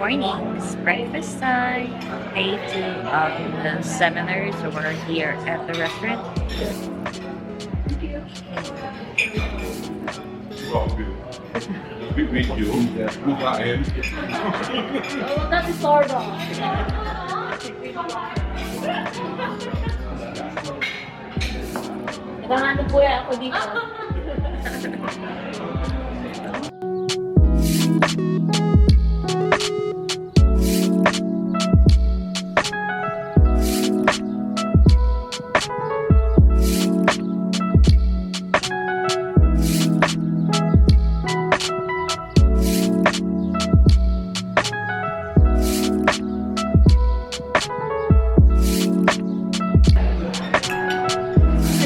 morning. It's breakfast time. Day 2 of the seminars. So we're here at the restaurant. With you, Bukain. That's Starbucks. Nakahanap po yan ako dito.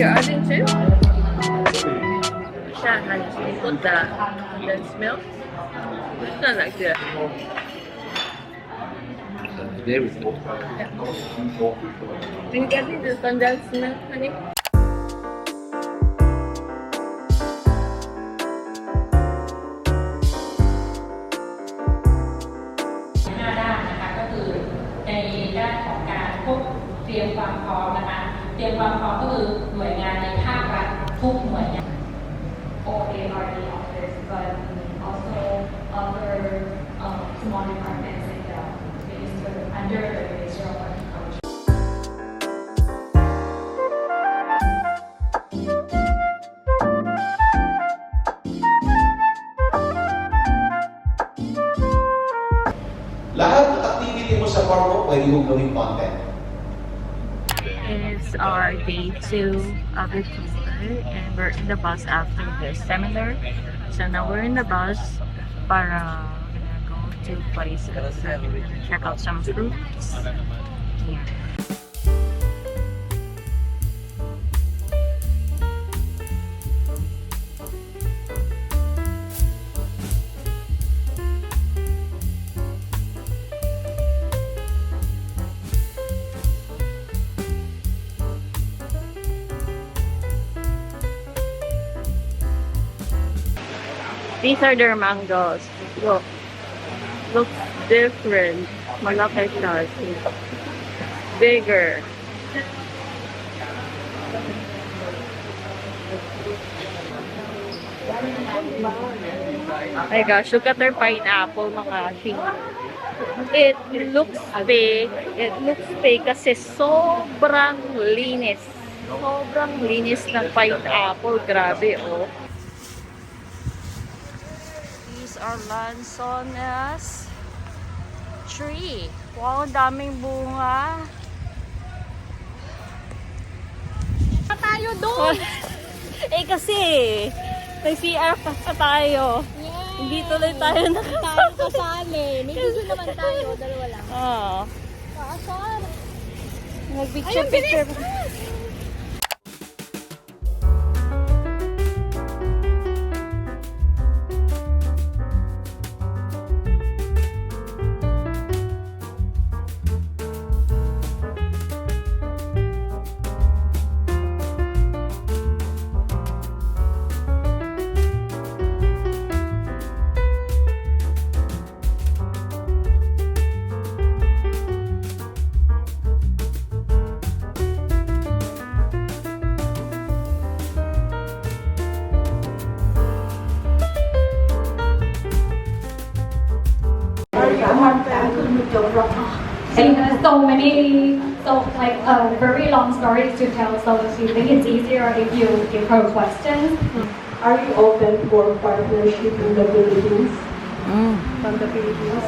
You're adding too? Siya, put the condensed milk. It's not like that. Are you getting the condensed milk, honey?ในด้านของการควบเตรียมความพร้อมนะคะเตรียมความพร้อมก็คือหน่วยงานในภาครัฐทุกหน่วยงาน All ARD office, but also other small departments in the minister under the Ministry of Agriculture. Lahat ng activity mo sa farm mo, pwede mong gawing content. It's our day 2 of the tour and we're in the bus after the seminar. So now we're in the bus para gonna go to places and check out some fruits. Yeah. These are their mangoes. Look. Looks different. Malaki siya. Bigger. My gosh, look at their pineapple, mga shing. It looks big. It looks big kasi sobrang linis. Sobrang linis ng pineapple. Grabe, oh. These are lanzones tree. Wow, daming bunga. Tayo doon! Eh kasi, may CR pa tayo. Yes! Hindi tuloy tayo Tayo kasali. May gusto naman tayo. Dalawa lang. Oo. Kaasar! Nag-picture-picture. And so many, very long stories to tell. So if you think it's easier if you give her questions. Are you open for partnership in the Philippines? From the Philippines.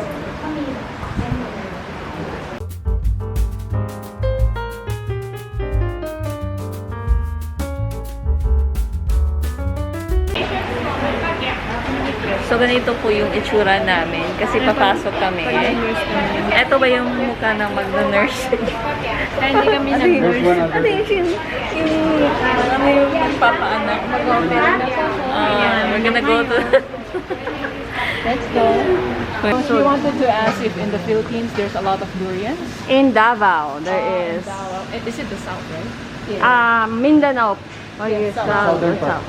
So, ganito po yung itsura namin kasi papasok kami. Ito ba yung mukha ng magna-nurse? Hindi kami nag-nurse. Ano yung magpapaanak? We're gonna go to... Let's go. So you wanted to ask if in the Philippines there's a lot of durians? In Davao, there is. Is it the south, right? Mindanao. Oh, yes, south. south. Southern South.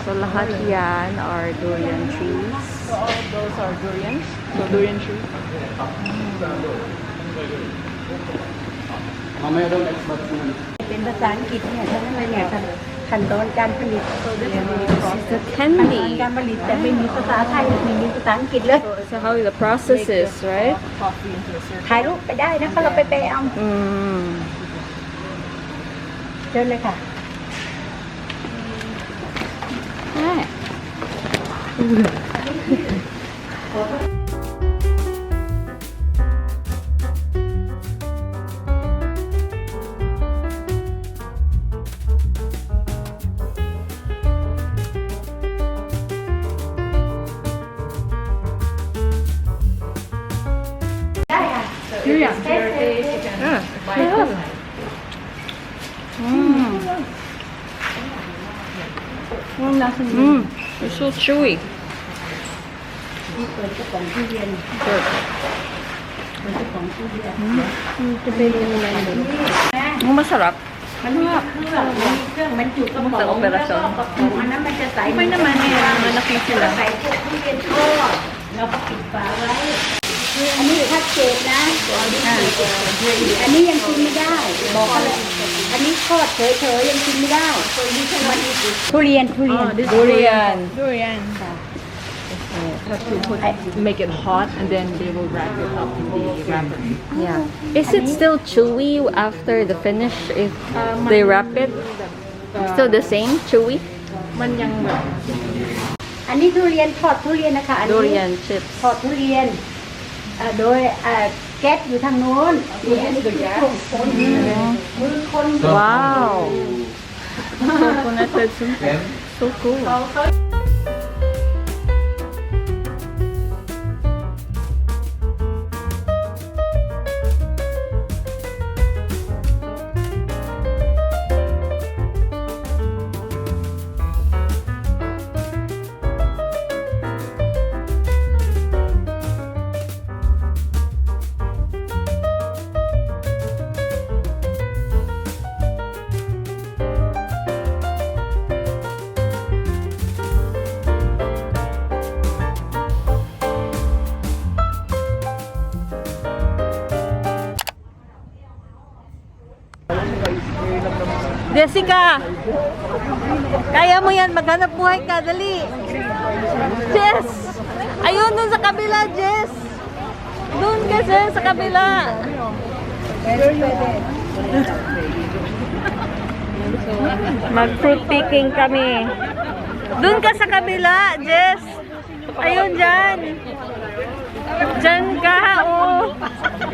So lahat yan are durian trees. So all of those are durians. So durian tree.เป็นภาษาอังกฤษเนี่ยทั้งนั้นเลยเนี่ยขั้นตอนการผลิต This is the ขั้นตอน candy. การผลิตแต่ไม่มีภาษาไทยไม่มีภาษาอังกฤษเลย So how the process is, right? Coffee into a circle. ถ่ายรูปไปได้นะคะเราไปเอา Mm. เชิญเลยค่ะ Durian. They're tasty. Yeah. They're so chewy. เปิดกระป๋องทุเรียน Good. เปิดกระป๋องทุเรียน จะเป็นยังไงmasarap. มันมีเครื่องบรรจุกระป๋อง Sa operasyon. แล้วก็กระป๋องอันนั้นมันจะใส May naman eh, malaki sila. ใส่พวกทุเรียนทอดแล้วก็ปิดฝาไว้ อันนี้คัดเกรดนะอันนี้ยังกินไม่ได้ บอกอะไรอันนี้ทอดเฉยๆยังกินไม่ได้มันทุเรียน Durian. Durian. Have to put, make it hot and then they will wrap it up in the wrapper. Yeah. Is it still chewy after the finish if they wrap it? Still the same, chewy? มันยังแบบ อันนี้ทุเรียนทอดทุเรียนนะคะอันนี้ Durian chips. ทอดทุเรียนโดยแก๊สอยู่ทางโน้นนี่อันนี้คือคนมือคน Wow. Coconut so cool. Jessica! Kaya mo yan, maghanap buhay ka, dali! Jess! Ayun, dun sa kabila, Jess! Dun kasi, sa kabila! Mag-fruit picking kami. Dun ka sa kabila, Jess! Ayun, dyan! Dyan ka, oh!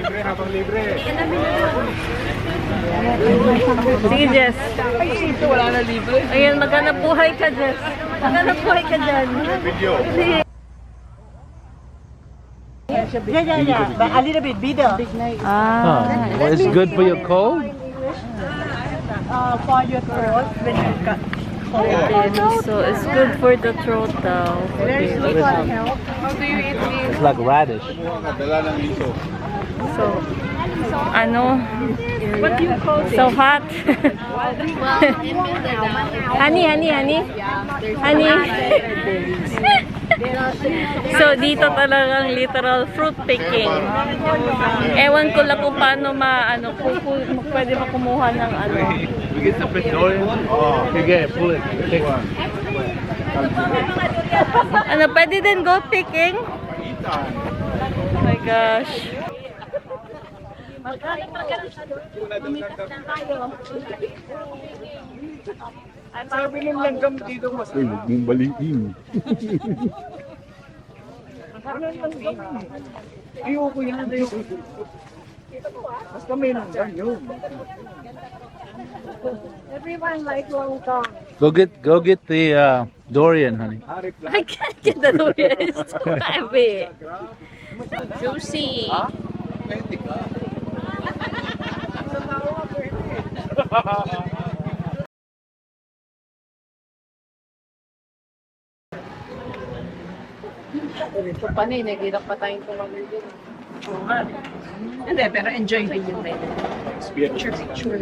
Libre habang libre. Sige, Jess. ito wala na libre. Ayan, maghanap buhay ka, Jess. Maghanap buhay ka dyan. Video. But a little bit bitter Ah. Well, it's good for your cold. for your throat when you got So it's good for the throat daw. It's like radish. Dala ng liso. So, ano? What do you call it? So hot. Honey. Honey. So, dito talagang literal fruit picking. Ewan ko lang kung paano kung pwede makumuha ng ano. We get some Dorian. Oh, okay, pull it. Take one. Ano, pwede din go picking? Oh my gosh. Sabi ng langgam dito mas. Uy, huwag mong balikin. Ayoko yan. Basta may langgam yun. Everyone likes lontong. Go get the Dorian, honey. I can't get the durian. It's so heavy. Juicy. Ito pa na, naghirap pa tayong tumamil din. Hindi, pero enjoy din yung tayo. Picture.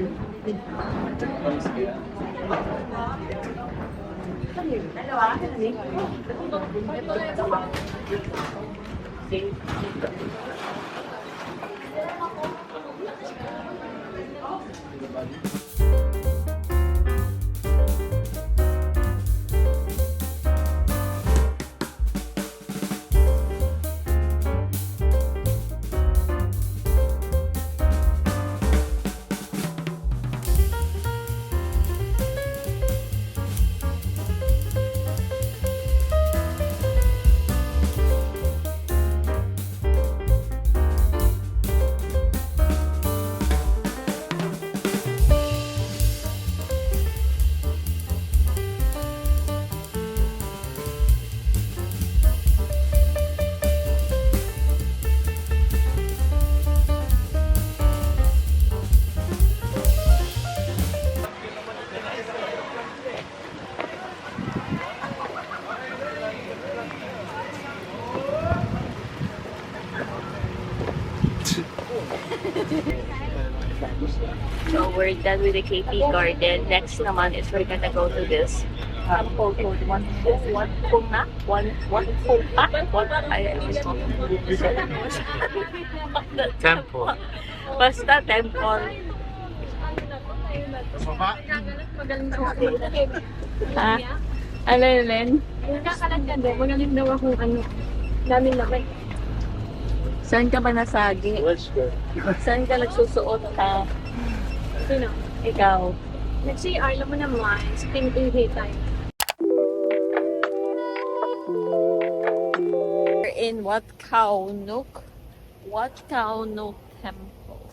So we're done with the KP Garden. Next naman is we're gonna go to this temple called Wat Phung Na? I don't know. Temple. Basta temple. Ha? Ano yun? Nakakalat ka doon. Magaling daw akong ano. Namin naman. Saan ka ba nasagi? Saan ka nagsusuot ka? Sino? Ikaw. Nag-CR lang mo naman. Sa pinipili tayo. We're in Wat Khao Nuk Temple.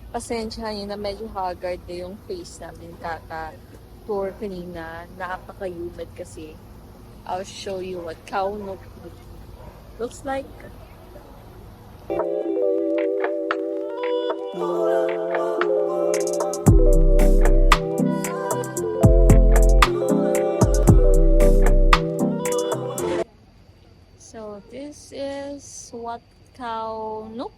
Pasensya nyo na medyo haggard na yung face namin kaka-tour kanina. Napaka-humid kasi. I'll show you what Khao Nuk looks like. So this is Wat Khao Nuk.